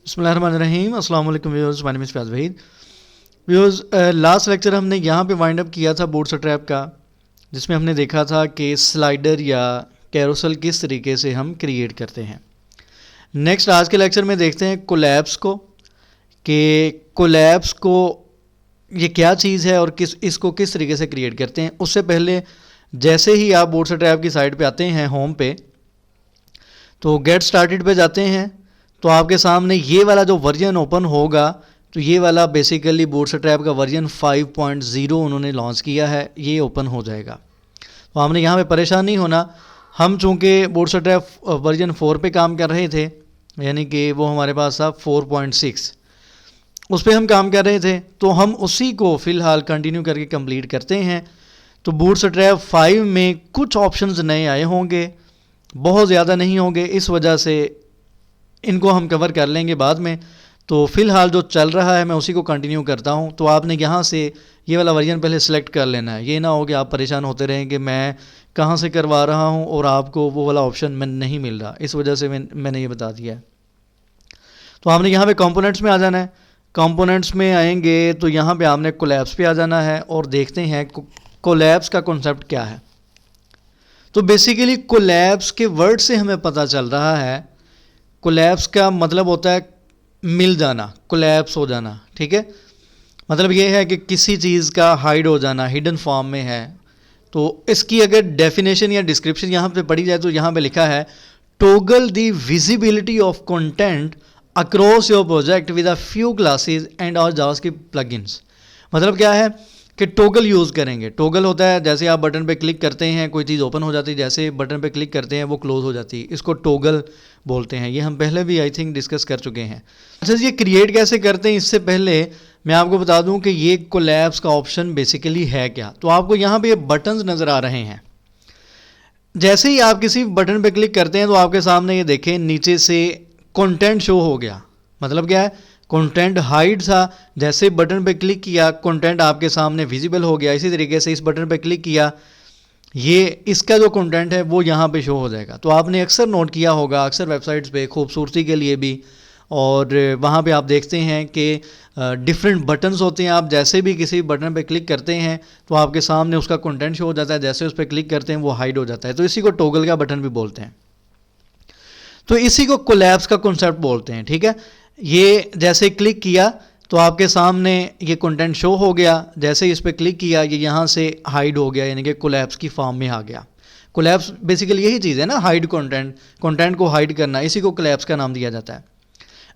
बिस्मिल्लाहिर्रहमानिर्रहीम। अस्सलाम वालेकुम viewers, my name is Faiz Waheed. Viewers, last lecture हमने यहाँ पे वाइंड अप किया था बूटस्ट्रैप का, जिसमें हमने देखा था कि स्लाइडर या कैरोसल किस तरीके से हम क्रिएट करते हैं। नेक्स्ट आज के लेक्चर में देखते हैं कोलैप्स को, कि कोलैप्स को ये क्या चीज़ है और इसको किस तरीके से क्रिएट करते हैं। उससे पहले जैसे ही आप बूटस्ट्रैप की साइट पे आते हैं होम पे, तो गेट स्टार्टेड पे जाते हैं, तो आपके सामने ये वाला जो वर्जन ओपन होगा, तो ये वाला बेसिकली बूटस्ट्रैप का वर्जन 5.0 उन्होंने लॉन्च किया है, ये ओपन हो जाएगा। तो हमने यहाँ पे परेशान नहीं होना। हम चूँकि बूटस्ट्रैप वर्जन 4 पे काम कर रहे थे, यानी कि वो हमारे पास था 4.6, उस पर हम काम कर रहे थे, तो हम उसी को फ़िलहाल कंटिन्यू करके कंप्लीट करते हैं। तो बूटस्ट्रैप 5 में कुछ ऑप्शंस नए आए होंगे, बहुत ज़्यादा नहीं होंगे, इस वजह से इनको हम कवर कर लेंगे बाद में। तो फ़िलहाल जो चल रहा है मैं उसी को कंटिन्यू करता हूँ। तो आपने यहाँ से ये वाला वर्जन पहले सेलेक्ट कर लेना है, ये ना हो कि आप परेशान होते रहें कि मैं कहाँ से करवा रहा हूँ और आपको वो वाला ऑप्शन में नहीं मिल रहा, इस वजह से मैंने ये बता दिया है। तो हमने यहाँ पे कंपोनेंट्स में आ जाना है। कंपोनेंट्स में आएंगे तो यहाँ पे आपने कोलैप्स पे आ जाना है और देखते हैं कोलैप्स का कॉन्सेप्ट क्या है। तो बेसिकली कोलैप्स के वर्ड से हमें पता चल रहा है, कोलैप्स का मतलब होता है मिल जाना, कोलैप्स हो जाना, ठीक है। मतलब ये है कि किसी चीज़ का हाइड हो जाना, हिडन फॉर्म में है। तो इसकी अगर डेफिनेशन या डिस्क्रिप्शन यहाँ पे पढ़ी जाए तो यहाँ पे लिखा है, toggle the visibility of content across your project with a few classes and और जावास्क्रिप्ट प्लगइन्स। मतलब क्या है कि टोगल यूज़ करेंगे। टोगल होता है जैसे आप बटन पे क्लिक करते हैं कोई चीज़ ओपन हो जाती है, जैसे बटन पे क्लिक करते हैं वो क्लोज हो जाती है, इसको टोगल बोलते हैं। ये हम पहले भी आई थिंक डिस्कस कर चुके हैं। अच्छा, ये क्रिएट कैसे करते हैं, इससे पहले मैं आपको बता दूं कि ये कोलैप्स का ऑप्शन बेसिकली है क्या। तो आपको यहाँ पे बटन्स नज़र आ रहे हैं। जैसे ही आप किसी बटन पे क्लिक करते हैं तो आपके सामने ये देखें नीचे से कंटेंट शो हो गया। मतलब क्या है, कंटेंट हाइड था, जैसे बटन पे क्लिक किया कंटेंट आपके सामने विजिबल हो गया। इसी तरीके से इस बटन पे क्लिक किया, ये इसका जो कंटेंट है वो यहाँ पे शो हो जाएगा। तो आपने अक्सर नोट किया होगा, अक्सर वेबसाइट्स पे खूबसूरती के लिए भी, और वहाँ पे आप देखते हैं कि डिफरेंट बटन्स होते हैं। आप जैसे भी किसी बटन पे क्लिक करते हैं तो आपके सामने उसका कंटेंट शो हो जाता है, जैसे उस पर क्लिक करते हैं वो हाइड हो जाता है। तो इसी को टोगल का बटन भी बोलते हैं। तो इसी को कोलैप्स का कॉन्सेप्ट बोलते हैं, ठीक है। ये जैसे क्लिक किया तो आपके सामने ये कंटेंट शो हो गया, जैसे इस पर क्लिक किया ये यहाँ से हाइड हो गया, यानी कि कोलैप्स की फॉर्म में आ गया। कोलैप्स बेसिकली यही चीज़ है ना, हाइड कंटेंट को हाइड करना, इसी को कोलैप्स का नाम दिया जाता है।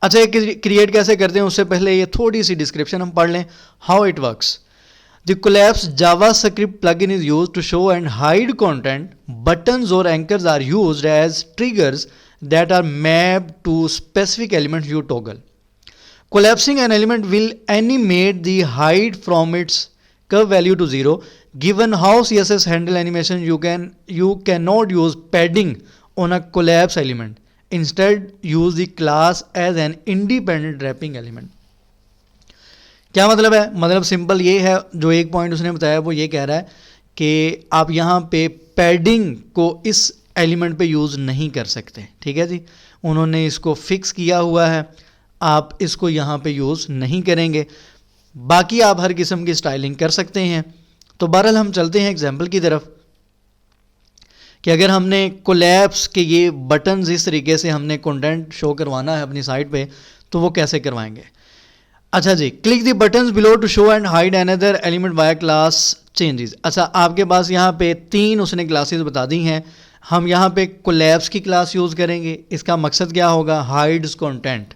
अच्छा, ये क्रिएट कैसे करते हैं उससे पहले ये थोड़ी सी डिस्क्रिप्शन हम पढ़ लें, how it works. The collapse JavaScript plugin is used to show and hide content. Buttons और anchors are used as triggers that are mapped to specific element you toggle. Collapsing an element will animate the hide from its curve value to 0. Given how CSS handle animation, you cannot use padding on a collapse element. Instead, use the class as an independent wrapping element. क्या मतलब है? मतलब simple ये है, जो एक point उसने बताया वो ये कह रहा है कि आप यहाँ पे पैडिंग को इस एलिमेंट पे यूज़ नहीं कर सकते, ठीक है जी। उन्होंने इसको फिक्स किया हुआ है, आप इसको यहाँ पे यूज़ नहीं करेंगे। बाकी आप हर किस्म की स्टाइलिंग कर सकते हैं। तो बहरहाल हम चलते हैं एग्जांपल की तरफ, कि अगर हमने कोलैप्स के ये बटन्स इस तरीके से हमने कंटेंट शो करवाना है अपनी साइट पे, तो वो कैसे करवाएंगे। अच्छा जी, click the buttons below to show and hide another element via class changes. अच्छा, आपके पास यहाँ पे 3 उसने क्लासेस बता दी हैं। हम यहाँ पे कोलैप्स की क्लास यूज़ करेंगे। इसका मकसद क्या होगा, हाइड्स कंटेंट,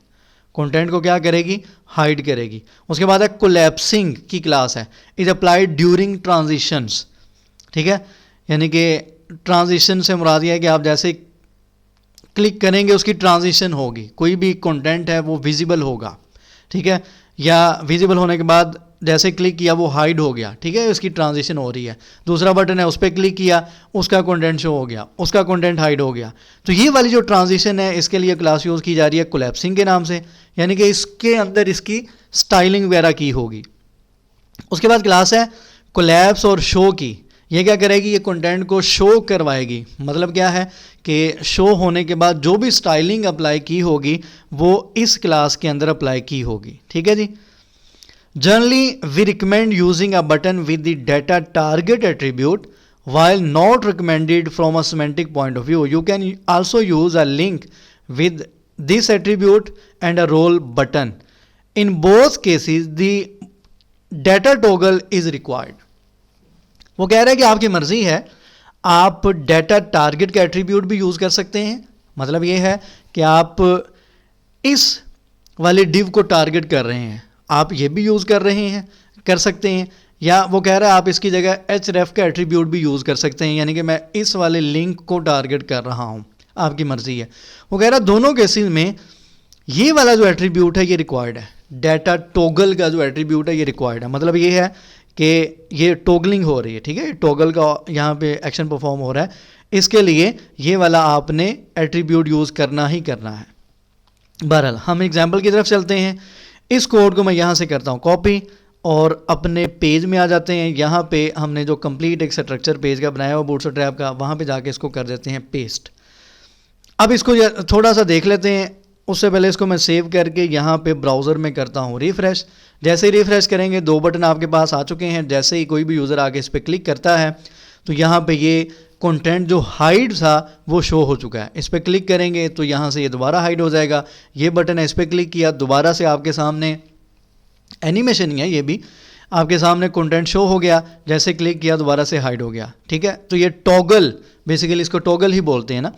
कंटेंट को क्या करेगी, हाइड करेगी। उसके बाद है कोलैप्सिंग की क्लास है, इज अप्लाइड ड्यूरिंग ट्रांजिशंस, ठीक है। यानी कि ट्रांजिशन से मुराद ये है कि आप जैसे क्लिक करेंगे उसकी ट्रांजिशन होगी, कोई भी कंटेंट है वो विजिबल होगा, ठीक है। या विजिबल होने के बाद जैसे क्लिक किया वो हाइड हो गया, ठीक है, उसकी ट्रांजिशन हो रही है। दूसरा बटन है उस पर क्लिक किया, उसका कंटेंट शो हो गया, उसका कंटेंट हाइड हो गया। तो ये वाली जो ट्रांजिशन है इसके लिए क्लास यूज़ की जा रही है कोलैप्सिंग के नाम से, यानी कि इसके अंदर इसकी स्टाइलिंग वगैरह की होगी। उसके बाद क्लास है कोलैप्स और शो की, ये क्या करेगी, ये कंटेंट को शो करवाएगी। मतलब क्या है कि शो होने के बाद जो भी स्टाइलिंग अप्लाई की होगी वो इस क्लास के अंदर अप्लाई की होगी। ठीक है जी। Generally we recommend using a button with the data target attribute while not recommended from a semantic point of view. You can also use a link with this attribute and a role button. In both cases the data toggle is required. वो कह रहा है कि आपकी मर्जी है, आप data target का एट्रीब्यूट भी यूज कर सकते हैं। मतलब ये है कि आप इस वाले डिव को टारगेट कर रहे हैं, आप ये भी यूज कर सकते हैं। या वो कह रहा है आप इसकी जगह href का एट्रीब्यूट भी यूज़ कर सकते हैं, यानी कि मैं इस वाले लिंक को टारगेट कर रहा हूँ, आपकी मर्जी है। वो कह रहा है दोनों केसेस में ये वाला जो एट्रीब्यूट है ये रिक्वायर्ड है, डाटा टॉगल का जो एट्रीब्यूट है ये रिक्वायर्ड है। मतलब ये है कि ये टॉगलिंग हो रही है, ठीक है, टॉगल का यहाँ पे एक्शन परफॉर्म हो रहा है, इसके लिए ये वाला आपने एट्रीब्यूट यूज़ करना ही करना है। बहरहाल हम एग्जाम्पल की तरफ चलते हैं। इस कोड को मैं यहाँ से करता हूँ कॉपी और अपने पेज में आ जाते हैं। यहाँ पे हमने जो कंप्लीट एक स्ट्रक्चर पेज का बनाया हुआ बूटस्ट्रैप का, वहाँ पे जाके इसको कर देते हैं पेस्ट। अब इसको थोड़ा सा देख लेते हैं। उससे पहले इसको मैं सेव करके यहाँ पे ब्राउज़र में करता हूँ रिफ़्रेश। जैसे ही रिफ़्रेश करेंगे 2 बटन आपके पास आ चुके हैं। जैसे ही कोई भी यूज़र आके इस पर क्लिक करता है तो यहाँ पे ये कंटेंट जो हाइड था वो शो हो चुका है। इस पर क्लिक करेंगे तो यहाँ से ये दोबारा हाइड हो जाएगा। ये बटन है, इस पर क्लिक किया, दोबारा से आपके सामने एनिमेशन ही है, ये भी आपके सामने कंटेंट शो हो गया। जैसे क्लिक किया दोबारा से हाइड हो गया। ठीक है, तो ये टॉगल, बेसिकली इसको टॉगल ही बोलते हैं ना।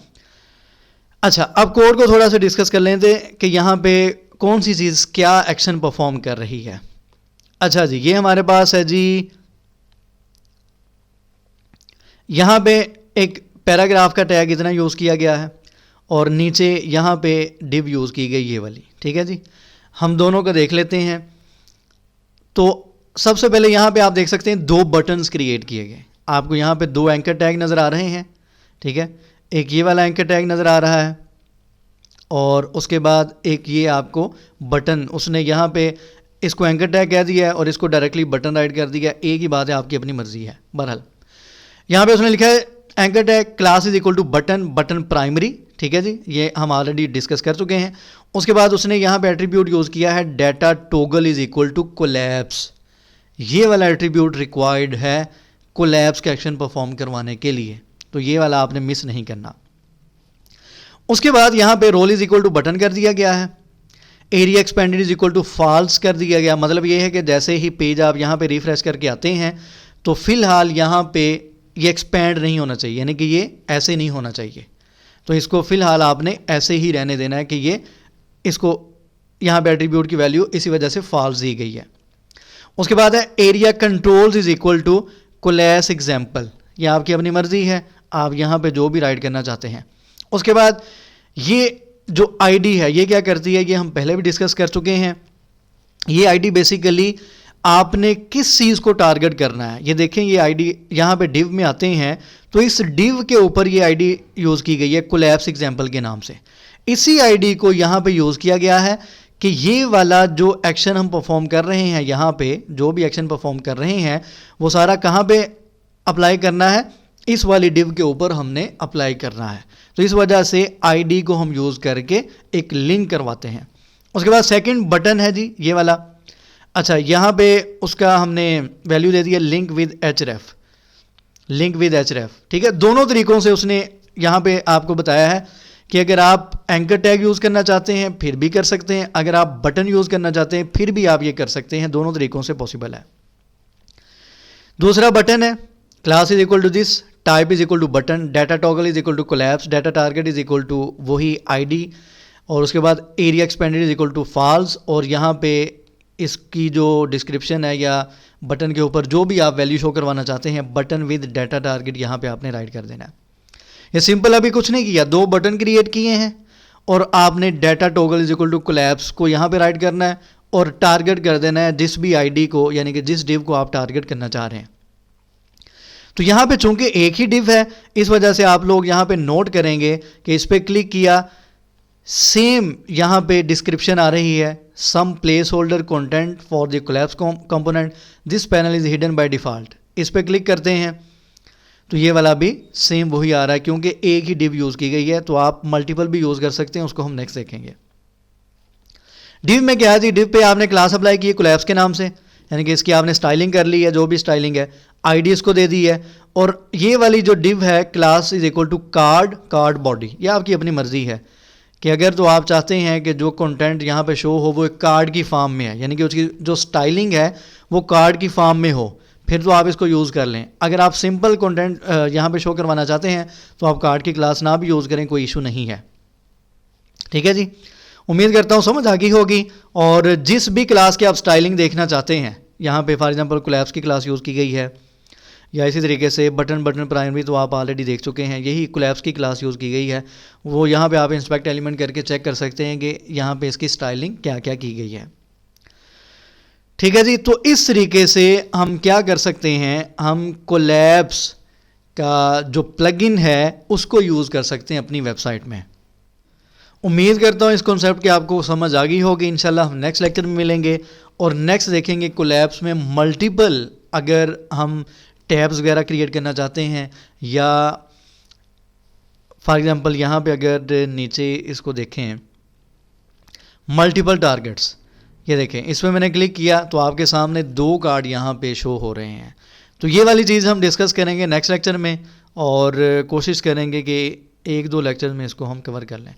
अच्छा, अब कोड को थोड़ा सा डिस्कस कर लेते हैं कि यहाँ पे कौन सी चीज़ क्या एक्शन परफॉर्म कर रही है। अच्छा जी, ये हमारे पास है जी, यहाँ पे एक पैराग्राफ का टैग इतना यूज़ किया गया है और नीचे यहाँ पे डिव यूज़ की गई ये वाली। ठीक है जी, हम दोनों को देख लेते हैं। तो सबसे पहले यहाँ पे आप देख सकते हैं 2 बटन्स क्रिएट किए गए। आपको यहाँ पे 2 एंकर टैग नज़र आ रहे हैं। ठीक है, एक ये वाला एंकर टैग नज़र आ रहा है और उसके बाद एक ये आपको बटन, उसने यहाँ पे इसको एंकर टैग कह दिया है और इसको डायरेक्टली बटन राइट कर दिया। एक ही बात है, आपकी अपनी मर्जी है। बहरहाल यहाँ पे उसने लिखा है anchor tag class is equal to button, button primary. ठीक है जी, ये हम ऑलरेडी डिस्कस कर चुके हैं। उसके बाद उसने यहाँ पे एट्रीब्यूट यूज़ किया है data toggle is equal to collapse. ये वाला एट्रीब्यूट रिक्वायर्ड है कोलैप्स का एक्शन परफॉर्म करवाने के लिए, तो ये वाला आपने मिस नहीं करना। उसके बाद यहाँ पे role is equal to button कर दिया गया है, aria expanded is equal to false कर दिया गया। मतलब ये है कि जैसे ही पेज आप यहाँ पे रिफ्रेश करके आते हैं तो फिलहाल यहाँ पे ये एक्सपेंड नहीं होना चाहिए, यानी कि ये ऐसे नहीं होना चाहिए। तो इसको फिलहाल आपने ऐसे ही रहने देना है कि ये, इसको यहाँ पे एट्रीब्यूट की वैल्यू इसी वजह से फॉल्स दी गई है। उसके बाद है aria controls is equal to class example. ये आपकी अपनी मर्जी है, आप यहाँ पे जो भी राइट करना चाहते हैं। उसके बाद ये जो आईडी है ये क्या करती है, ये हम पहले भी डिस्कस कर चुके हैं। ये आईडी बेसिकली आपने किस चीज़ को टारगेट करना है। ये देखें, ये आईडी यहाँ पे डिव में आते हैं तो इस डिव के ऊपर ये आईडी यूज़ की गई है कोलैप्स एग्जाम्पल के नाम से। इसी आईडी को यहाँ पे यूज़ किया गया है कि ये वाला जो एक्शन हम परफॉर्म कर रहे हैं, यहाँ पे जो भी एक्शन परफॉर्म कर रहे हैं वो सारा कहाँ पे अप्लाई करना है, इस वाली डिव के ऊपर हमने अप्लाई करना है। तो इस वजह से आईडी को हम यूज़ करके एक लिंक करवाते हैं। उसके बाद सेकंड बटन है जी ये वाला। अच्छा, यहाँ पे उसका हमने वैल्यू दे दिया link with href, link with href। ठीक है, दोनों तरीक़ों से उसने यहाँ पे आपको बताया है कि अगर आप एंकर टैग यूज़ करना चाहते हैं फिर भी कर सकते हैं, अगर आप बटन यूज़ करना चाहते हैं फिर भी आप ये कर सकते हैं। दोनों तरीक़ों से पॉसिबल है। दूसरा बटन है class is equal to this, type is equal to button, data toggle is equal to collapse, data target is equal to वही आईडी, और उसके बाद aria expanded is equal to false. और यहाँ पे इसकी जो डिस्क्रिप्शन है या बटन के ऊपर जो भी आप वैल्यू शो करवाना चाहते हैं, बटन विद डाटा टारगेट यहाँ पे आपने राइट कर देना है। ये सिंपल, अभी कुछ नहीं किया, 2 बटन क्रिएट किए हैं और आपने data toggle is equal to collapse को यहाँ पे राइट करना है और टारगेट कर देना है जिस भी आईडी को, यानी कि जिस डिव को आप टारगेट करना चाह रहे हैं। तो यहाँ पे चूंकि एक ही डिव है इस वजह से आप लोग यहाँ पे नोट करेंगे कि इस पर क्लिक किया, सेम यहाँ पे डिस्क्रिप्शन आ रही है, some placeholder content for the collapse component, this panel is hidden by default. इस पर क्लिक करते हैं तो ये वाला भी सेम वही आ रहा है, क्योंकि एक ही डिव यूज़ की गई है, तो आप मल्टीपल भी यूज़ कर सकते हैं, उसको हम नेक्स्ट देखेंगे। डिव में क्या है जी, डिव पे आपने क्लास अप्लाई की है कोलैप्स के नाम से, यानी कि इसकी आपने स्टाइलिंग कर ली है, जो भी स्टाइलिंग है, आईडी इसको दे दी है, और ये वाली जो डिव है class is equal to card body, ये आपकी अपनी मर्जी है कि अगर तो आप चाहते हैं कि जो कंटेंट यहाँ पे शो हो वो एक कार्ड की फॉर्म में है, यानी कि उसकी जो स्टाइलिंग है वो कार्ड की फॉर्म में हो, फिर तो आप इसको यूज़ कर लें। अगर आप सिंपल कंटेंट यहाँ पे शो करवाना चाहते हैं तो आप कार्ड की क्लास ना भी यूज़ करें, कोई इशू नहीं है। ठीक है जी, उम्मीद करता हूँ समझ आ गई होगी। और जिस भी क्लास की आप स्टाइलिंग देखना चाहते हैं, यहाँ पे फॉर एग्जांपल कोलैप्स की क्लास यूज़ की गई है, या इसी तरीके से बटन प्राइमरी तो आप ऑलरेडी देख चुके हैं, यही कोलैप्स की क्लास यूज़ की गई है, वो यहाँ पे आप इंस्पेक्ट एलिमेंट करके चेक कर सकते हैं कि यहाँ पे इसकी स्टाइलिंग क्या क्या की गई है। ठीक है जी, तो इस तरीके से हम क्या कर सकते हैं, हम कोलैप्स का जो प्लगइन है उसको यूज़ कर सकते हैं अपनी वेबसाइट में। उम्मीद करता हूँ इस कॉन्सेप्ट की आपको समझ आ गई होगी। इंशाल्लाह हम नेक्स्ट लेक्चर में मिलेंगे और नेक्स्ट देखेंगे कोलैप्स में मल्टीपल, अगर हम टैब्स वगैरह क्रिएट करना चाहते हैं, या फॉर एग्जांपल यहाँ पे अगर नीचे इसको देखें मल्टीपल टारगेट्स, ये देखें इसमें मैंने क्लिक किया तो आपके सामने 2 कार्ड यहाँ पे शो हो रहे हैं। तो ये वाली चीज़ हम डिस्कस करेंगे नेक्स्ट लेक्चर में, और कोशिश करेंगे कि 1-2 लेक्चर में इसको हम कवर कर लें।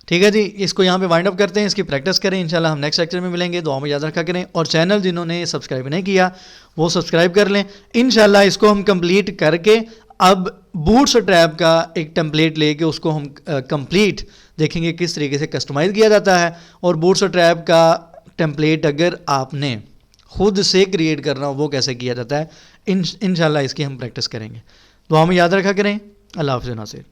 ठीक है जी, इसको यहाँ पे वाइंड अप करते हैं, इसकी प्रैक्टिस करें, इंशाल्लाह हम नेक्स्ट लेक्चर में मिलेंगे। दुआ में याद रखा करें, और चैनल जिन्होंने सब्सक्राइब नहीं किया वो सब्सक्राइब कर लें। इंशाल्लाह इसको हम कंप्लीट करके अब बूटस्ट्रैप का एक टेम्पलेट लेके उसको हम कंप्लीट देखेंगे किस तरीके से कस्टमाइज़ किया जाता है। और बूटस्ट्रैप का टेम्पलेट अगर आपने खुद से क्रिएट करना हो वो कैसे किया जाता है, इंशाल्लाह इसकी हम प्रैक्टिस करेंगे। दुआ में याद रखा करें। अल्लाह हाफ़िज़ नासिर।